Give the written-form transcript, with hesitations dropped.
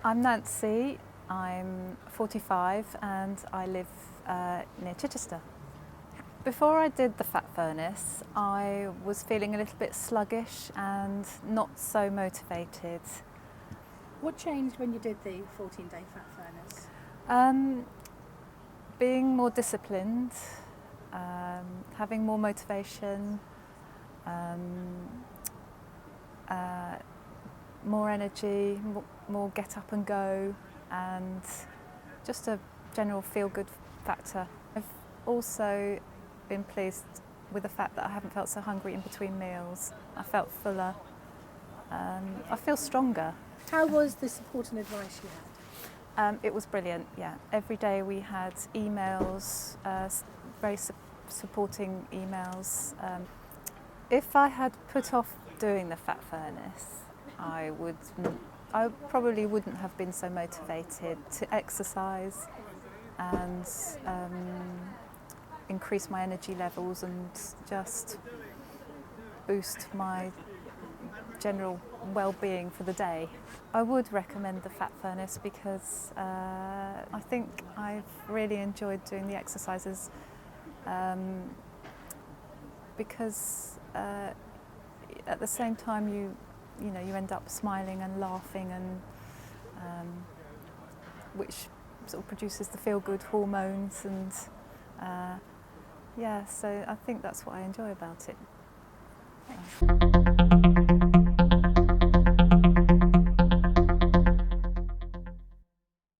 I'm Nancy, I'm 45 and I live near Chichester. Before I did the fat furnace, I was feeling a little bit sluggish and not so motivated. What changed when you did the 14-day fat furnace? Being more disciplined, having more motivation, more energy, more get up and go, and just a general feel-good factor. I've also been pleased with the fact that I haven't felt so hungry in between meals. I felt fuller. I feel stronger. How was the support and advice you had? It was brilliant, yeah. Every day we had emails, very supporting emails. If I had put off doing the fat furnace, I probably wouldn't have been so motivated to exercise and increase my energy levels and just boost my general well-being for the day. I would recommend the fat furnace because I think I've really enjoyed doing the exercises because at the same time you end up smiling and laughing, and which sort of produces the feel-good hormones, and yeah, so I think that's what I enjoy about it.